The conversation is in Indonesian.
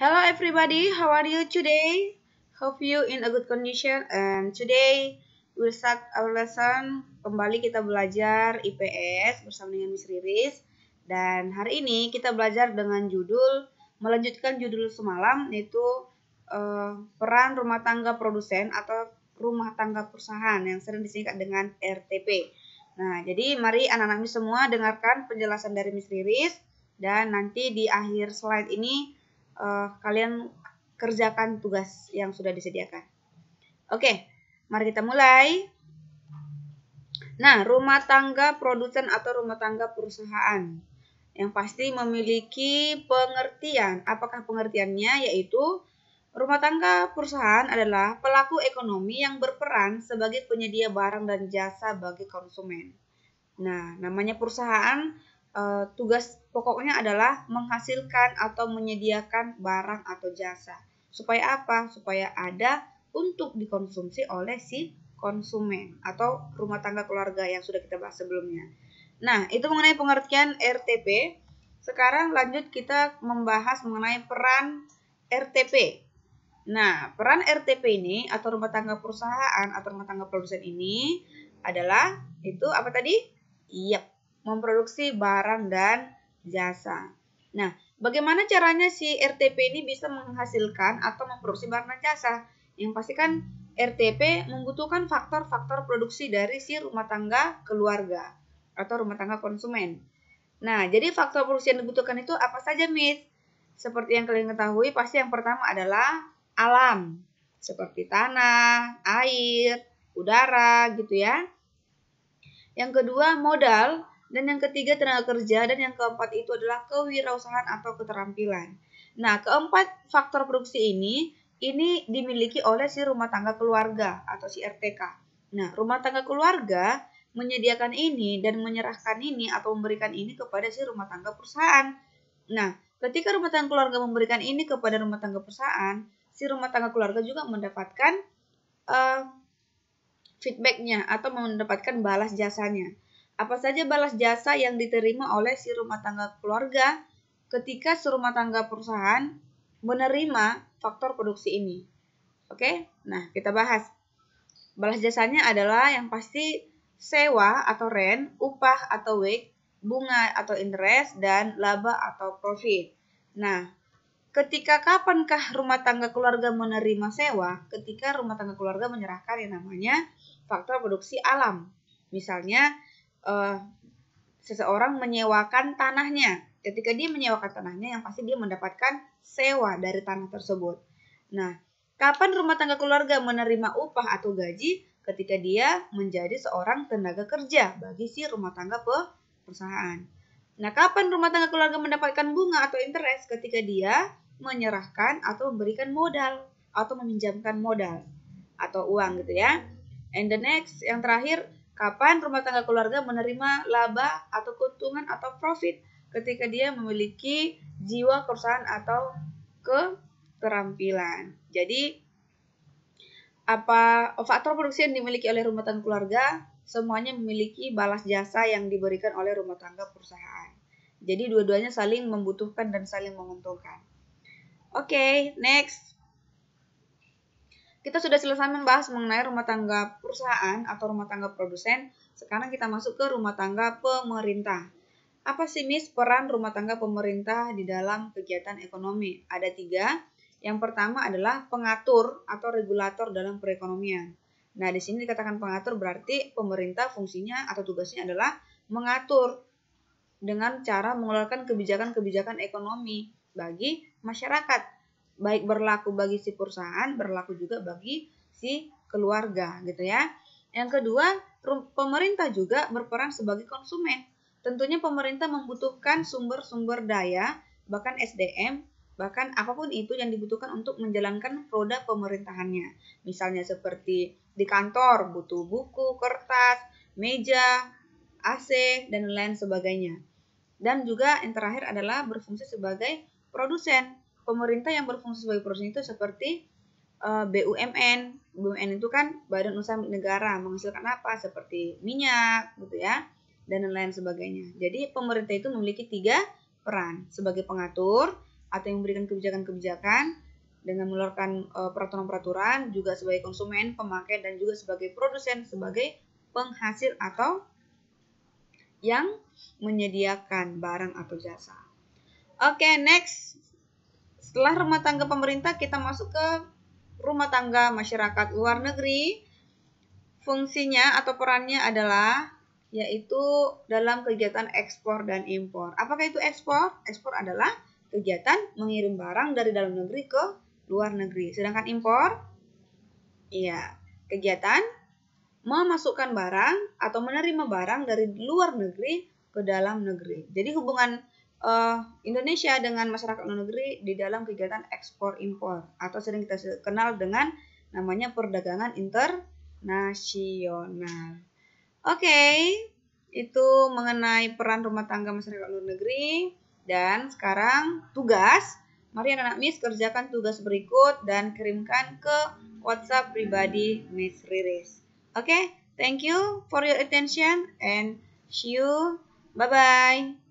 Hello everybody, how are you today? Hope you in a good condition and today we'll start our lesson. Kembali kita belajar IPS bersama dengan Miss Riris. Dan hari ini kita belajar dengan melanjutkan judul semalam yaitu peran rumah tangga produsen atau rumah tangga perusahaan yang sering disingkat dengan RTP. Nah, jadi mari anak-anak Miss semua dengarkan penjelasan dari Miss Riris dan nanti di akhir slide ini kalian kerjakan tugas yang sudah disediakan. Oke, mari kita mulai. Nah, rumah tangga produsen atau rumah tangga perusahaan yang pasti memiliki pengertian. Apakah pengertiannya? Yaitu rumah tangga perusahaan adalah pelaku ekonomi yang berperan sebagai penyedia barang dan jasa bagi konsumen. Nah, namanya perusahaan, tugas pokoknya adalah menghasilkan atau menyediakan barang atau jasa. Supaya apa? Supaya ada untuk dikonsumsi oleh si konsumen atau rumah tangga keluarga yang sudah kita bahas sebelumnya. Nah, itu mengenai pengertian RTP. Sekarang lanjut kita membahas mengenai peran RTP. Nah, peran RTP ini atau rumah tangga perusahaan atau rumah tangga produsen ini adalah itu apa tadi? Yap, memproduksi barang dan jasa. Nah, bagaimana caranya si RTP ini bisa menghasilkan atau memproduksi barang dan jasa? Yang pasti kan RTP membutuhkan faktor-faktor produksi dari si rumah tangga keluarga atau rumah tangga konsumen. Nah, jadi faktor produksi yang dibutuhkan itu apa saja, Miss? Seperti yang kalian ketahui, pasti yang pertama adalah alam, seperti tanah, air, udara, gitu ya. Yang kedua modal, dan yang ketiga tenaga kerja, dan yang keempat itu adalah kewirausahaan atau keterampilan. Nah, keempat faktor produksi ini dimiliki oleh si rumah tangga keluarga atau si RTK. Nah, rumah tangga keluarga menyediakan ini dan menyerahkan ini atau memberikan ini kepada si rumah tangga perusahaan. Nah, ketika rumah tangga keluarga memberikan ini kepada rumah tangga perusahaan, si rumah tangga keluarga juga mendapatkan feedbacknya atau mendapatkan balas jasanya. Apa saja balas jasa yang diterima oleh si rumah tangga keluarga ketika si rumah tangga perusahaan menerima faktor produksi ini. Oke, nah kita bahas. Balas jasanya adalah yang pasti sewa atau rent, upah atau wage, bunga atau interest, dan laba atau profit. Nah, ketika kapankah rumah tangga keluarga menerima sewa? Ketika rumah tangga keluarga menyerahkan yang namanya faktor produksi alam. Misalnya, seseorang menyewakan tanahnya. Ketika dia menyewakan tanahnya, yang pasti dia mendapatkan sewa dari tanah tersebut. Nah, kapan rumah tangga keluarga menerima upah atau gaji? Ketika dia menjadi seorang tenaga kerja bagi si rumah tangga perusahaan. Nah, kapan rumah tangga keluarga mendapatkan bunga atau interest? Ketika dia menyerahkan atau memberikan modal atau meminjamkan modal atau uang gitu ya. And the next, yang terakhir, kapan rumah tangga keluarga menerima laba atau keuntungan atau profit? Ketika dia memiliki jiwa perusahaan atau keterampilan. Jadi, apa faktor produksi yang dimiliki oleh rumah tangga keluarga? Semuanya memiliki balas jasa yang diberikan oleh rumah tangga perusahaan. Jadi dua-duanya saling membutuhkan dan saling menguntungkan. Oke, next. Kita sudah selesai membahas mengenai rumah tangga perusahaan atau rumah tangga produsen. Sekarang kita masuk ke rumah tangga pemerintah. Apa sih, Miss, peran rumah tangga pemerintah di dalam kegiatan ekonomi? Ada 3. Yang pertama adalah pengatur atau regulator dalam perekonomian. Nah, di sini dikatakan pengatur berarti pemerintah fungsinya atau tugasnya adalah mengatur dengan cara mengeluarkan kebijakan-kebijakan ekonomi bagi masyarakat. Baik berlaku bagi si perusahaan, berlaku juga bagi si keluarga gitu ya. Yang kedua, pemerintah juga berperan sebagai konsumen. Tentunya pemerintah membutuhkan sumber-sumber daya, bahkan SDM, bahkan apapun itu yang dibutuhkan untuk menjalankan roda pemerintahannya. Misalnya seperti di kantor butuh buku, kertas, meja, AC, dan lain sebagainya. Dan juga yang terakhir adalah berfungsi sebagai produsen. Pemerintah yang berfungsi sebagai produsen itu seperti BUMN. BUMN itu kan badan usaha milik negara, menghasilkan apa? Seperti minyak gitu ya, dan lain sebagainya. Jadi pemerintah itu memiliki 3 peran, sebagai pengatur atau yang memberikan kebijakan-kebijakan dengan mengeluarkan peraturan-peraturan, juga sebagai konsumen, pemakai, dan juga sebagai produsen, sebagai penghasil atau yang menyediakan barang atau jasa. Oke, next. Setelah rumah tangga pemerintah, kita masuk ke rumah tangga masyarakat luar negeri. Fungsinya atau perannya adalah yaitu dalam kegiatan ekspor dan impor. Apakah itu ekspor? Ekspor adalah kegiatan mengirim barang dari dalam negeri ke luar negeri. Sedangkan impor, iya, kegiatan memasukkan barang atau menerima barang dari luar negeri ke dalam negeri. Jadi hubungan Indonesia dengan masyarakat luar negeri di dalam kegiatan ekspor impor atau sering kita kenal dengan namanya perdagangan internasional. Oke, itu mengenai peran rumah tangga masyarakat luar negeri. Dan sekarang tugas, mari anak-anak Miss kerjakan tugas berikut dan kirimkan ke WhatsApp pribadi Miss Riris. Oke, thank you for your attention and see you. Bye-bye.